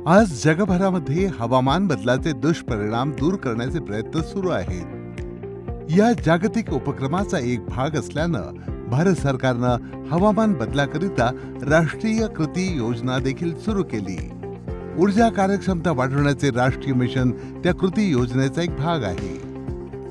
आज जगभरामध्ये हवामान बदलाचे दुष्परिणाम दूर करण्याचे प्रयत्न सुरू आहेत। या जागतिक उपक्रमाचा एक भाग असल्यानं भारत सरकारनं हवामान बदलाकरिता राष्ट्रीय कृती योजना देखील सुरू केली। ऊर्जा कार्यक्षमता वाढवण्याचे राष्ट्रीय मिशन त्या कृती योजनेचा एक भाग आहे,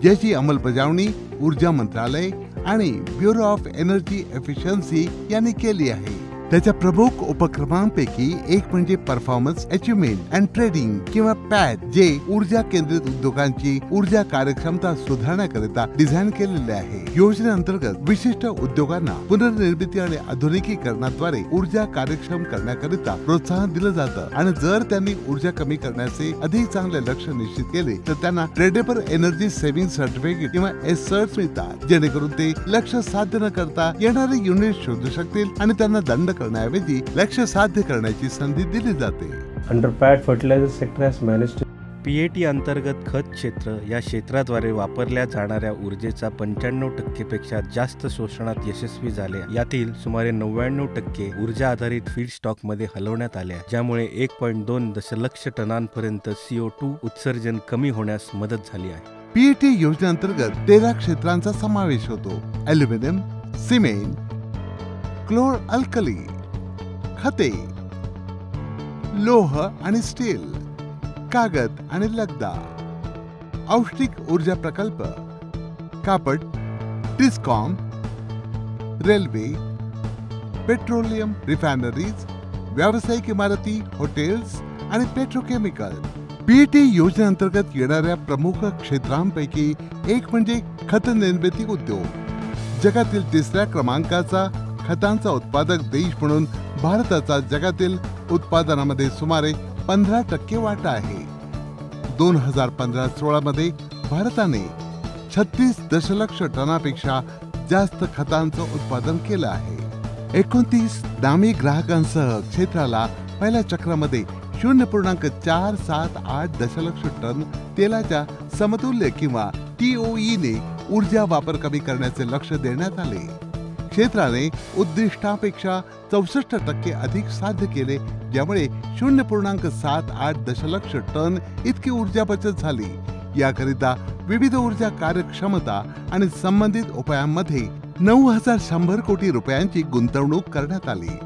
ज्याची अंमलबजावणी ऊर्जा मंत्रालय आणि ब्युरो ऑफ एनर्जी एफिशियन्सी यांनी केली आहे। त्याच्या प्रमुख उपक्रमांपैकी एक म्हणजे परफॉर्मन्स अचिव्हमेंट अँड ट्रेडिंग किंवा पॅट, जे ऊर्जा केंद्रित उद्योगांची ऊर्जा कार्यक्षमता सुधारण्याकरिता डिझाईन केलेले आहे। योजनेअंतर्गत विशिष्ट उद्योगांना पुनर्निर्मिती आणि आधुनिकीकरणाद्वारे ऊर्जा कार्यक्षम करण्याकरिता प्रोत्साहन दिलं जातं आणि जर त्यांनी ऊर्जा कमी करण्याचे अधिक चांगले लक्ष्य निश्चित केले तर त्यांना ट्रेडेबल एनर्जी सेव्हिंग सर्टिफिकेट किंवा एसर्ट मिळतात, जेणेकरून ते लक्ष्य साध्य न करता येणारे युनिट शोधू शकतील आणि त्यांना दंड करण्याऐवजी लक्ष्य साध्य करण्याची संधी दिली जाते। Under PAT fertilizer sector has managed PAT अंतर्गत खत क्षेत्र या क्षेत्राद्वारे वापरल्या जाणाऱ्या ऊर्जेचा 95% पेक्षा जास्त शोषणात यशस्वी झाले। यातील सुमारे 99% ऊर्जा आधारित फीड स्टॉक मध्ये हलवण्यात आले, ज्यामुळे 1.2 दशलक्ष टनांपर्यंत CO2 उत्सर्जन कमी होण्यास मदत झाली आहे। पीएटी योजनेअंतर्गत 13 क्षेत्रांचा समावेश होतो। ॲल्युमिनियम, सिमेंट, क्लोर अल्कली, खते, लोह आणि स्टील, कागद आणि लगदा, औष्णिक ऊर्जा प्रकल्प, कापड, डिस्कॉम, रेल्वे, पेट्रोलियम रिफायनरीज, व्यावसायिक इमारती, हॉटेल्स आणि पेट्रोकेमिकल। पीएटी योजनेअंतर्गत येणाऱ्या प्रमुख क्षेत्रांपैकी एक म्हणजे खत निर्मिती उद्योग। जगातील 3ऱ्या क्रमांकाचा खतांचा उत्पादक देश म्हणून भारताचा जगातील उत्पादनामध्ये सुमारे 15% वाटा आहे। 2015-16 मध्ये भारताने 36 दशलक्ष टनापेक्षा जास्त खतांचं उत्पादन केलं आहे। 29 नामी ग्राहकांसह क्षेत्राला पहिल्या चक्रामध्ये 0.478 दशलक्ष टन तेलाच्या समतुल्य किंवा TOE ने ऊर्जा वापर कमी करण्याचे लक्ष देण्यात आले। क्षेत्राने उद्दिष्टापेक्षा 64% अधिक साध्य केले, ज्यामुळे 0.78 दशलक्ष टन इतकी ऊर्जा बचत झाली। याकरिता विविध ऊर्जा कार्यक्षमता आणि संबंधित उपायांमध्ये 9,100 कोटी रुपयांची गुंतवणूक करण्यात आली।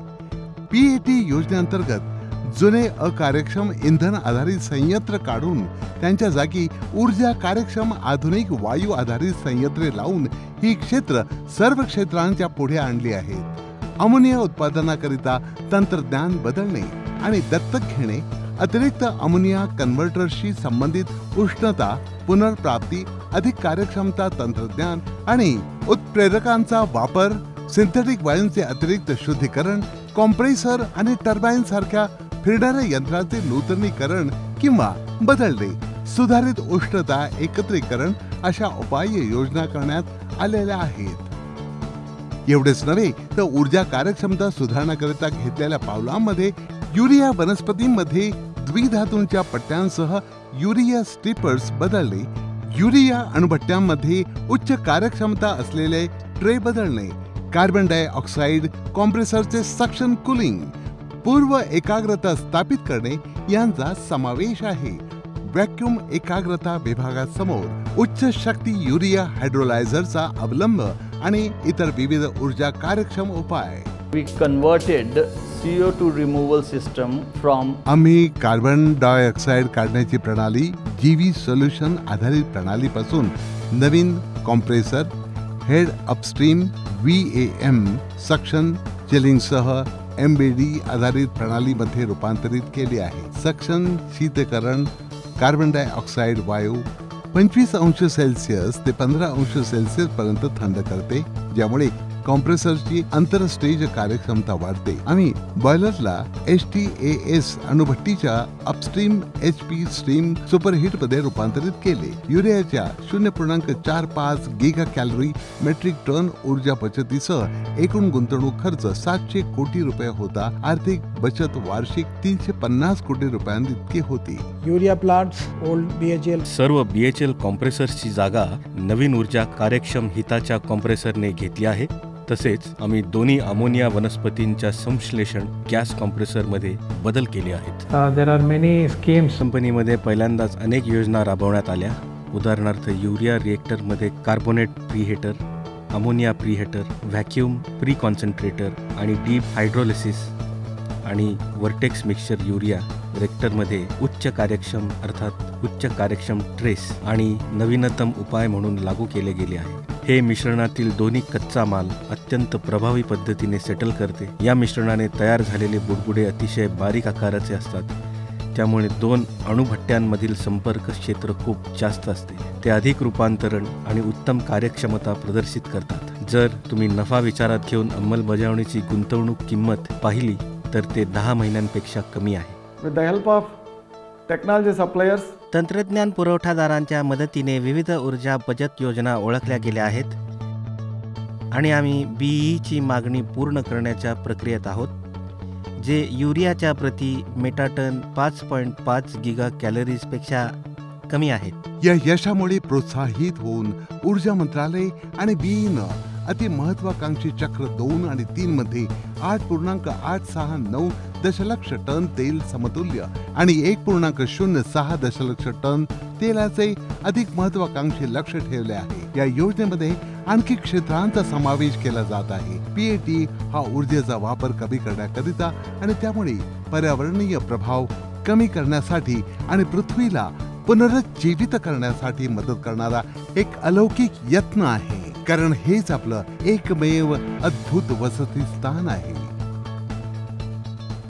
पीएटी योजनेअंतर्गत जुने अकार्यक्षम इंधन आधारित संयंत्र काढून त्यांच्या जागी ऊर्जा कार्यक्षम आधुनिक वायू आधारित संयंत्रे लावून ही क्षेत्र सर्व क्षेत्रांच्या पुढे आणली आहेत। अमोनिया उत्पादनाकरिता तंत्रज्ञान बदलणे आणि दत्तक घेणे, अतिरिक्त अमोनिया कन्व्हर्टर्सशी संबंधित उष्णता पुनर्प्राप्ती, अधिक कार्यक्षमता तंत्रज्ञान आणि उत्प्रेरकांचा वापर, सिंथेटिक वायूंचे अतिरिक्त शुद्धीकरण, कॉम्प्रेसर आणि टर्बाइन सारख्या फिरणाऱ्या यंत्रांचे नूतनीकरण किंवा बदलणे, सुधारित उष्णता एकत्रीकरण अशा उपाय योजना करण्यात आलेल्या आहेत। एवढेच नव्हे तर ऊर्जा कार्यक्षमता सुधारण्याकरिता घेतलेल्या पावलांमध्ये युरिया वनस्पतींमध्ये द्विधातूंच्या पट्ट्यांसह युरिया स्ट्रिपर्स बदलणे, युरिया अणुभट्ट्यांमध्ये उच्च कार्यक्षमता असलेले ट्रे बदलणे, कार्बन डायऑक्साईड कॉम्प्रेसरचे सक्शन कूलिंग, पूर्व एकाग्रता स्थापित करणे यांचा समावेश आहे। व्हॅक्यूम एकाग्रता विभागासमोर उच्च शक्ती युरिया हायड्रोलायझरचा अवलंब आणि इतर विविध ऊर्जा कार्यक्षम उपाय। We converted CO2 removal system from आम्ही कार्बन डायऑक्साईड काढण्याची प्रणाली जीवी सोल्युशन आधारित प्रणालीपासून नवीन compressor head upstream VAM suction चिलिंगसह MBD आधारित प्रणालीमध्ये रूपांतरित केली आहे। सक्शन शीतकरण कार्बन डायऑक्साईड वायू 25 अंश सेल्सिअस ते 15 अंश सेल्सिअस पर्यंत थंड करते, ज्यामुळे कॉम्प्रेसरची आंतरस्टेज कार्यक्षमता वाढते। आम्ही बॉयलरला HTAS अणुभट्टीच्या अपस्ट्रीम HP स्ट्रीम सुपरहीट मध्ये रूपांतरित केले। युरियाच्या 0.45 गिगा कॅलरी मेट्रिक टन ऊर्जा बचतीसह एकूण गुंतवणूक खर्च 700 कोटी रुपये होता। आर्थिक बचत वार्षिक 350 कोटी रुपयांइतकी होती। युरिया प्लांट्स ओल्ड BHEL सर्व BHEL कॉम्प्रेसर्सची जागा नवीन ऊर्जा कार्यक्षम हिताच्या कॉम्प्रेसरने घेतली आहे। तसेच आम्ही दोन्ही अमोनिया वनस्पतींच्या संश्लेषण गॅस कॉम्प्रेसरमध्ये बदल केले आहेत. There are many schemes. कंपनीमध्ये पहिल्यांदाच अनेक योजना राबवण्यात आल्या. उदाहरणार्थ युरिया रिएक्टरमध्ये carbonate preheater, ammonia preheater, vacuum pre concentrator आणि डीप हायड्रोलिसिस आणि वर्टेक्स मिक्सचर युरिया रिएक्टरमध्ये उच्च कार्यक्षम ट्रेस आणि नवीनतम उपाय म्हणून लागू केले गेले आहे. हे मिश्रणातील दोन्ही कच्चा माल अत्यंत प्रभावी पद्धतीने सेटल करते. या मिश्रणाने तयार झालेले बुडबुडे अतिशय बारीक आकाराचे असतात, त्यामुळे दोन अणुभट्ट्यांमधील संपर्क क्षेत्र खूप जास्त असते. ते अधिक रूपांतरण आणि उत्तम कार्यक्षमता प्रदर्शित करतात. जर तुम्ही नफा विचारात घेऊन अंमलबजावणीची गुंतवणूक किंमत पाहिली तर ते 10 महिन्यांपेक्षा कमी आहे. With the help of technology suppliers, तंत्रज्ञान पुरवठादारांच्या मदतीने विविध ऊर्जा बचत योजना ओळखल्या गेल्या आहेत आणि आम्ही BEE मागणी पूर्ण करण्याच्या प्रक्रियेत आहोत, जे युरियाच्या प्रति मेटाटन 5.5 गिगा कॅलरीजपेक्षा कमी आहेत. या यशामुळे प्रोत्साहित होऊन ऊर्जा मंत्रालय आणि BEEनं अति महत्वाकांक्षी चक्र 2 आणि 3 मध्ये 8.869 दशलक्ष टन तेल समतुल्य आणि 1.06 दशलक्ष टन तेलाचे अधिक महत्वाकांक्षी लक्ष ठेवले आहे. या योजनेमध्ये आणखी क्षेत्रांचा समावेश केला जात आहे. PAT हा ऊर्जेचा वापर कमी करण्याकरिता आणि त्यामुळे पर्यावरणीय प्रभाव कमी करण्यासाठी आणि पृथ्वीला पुनरुज्जीवित करण्यासाठी मदत करणारा एक अलौकिक यत्न आहे, कारण हेच आपलं एकमेव अद्भुत वसतिस्थान आहे.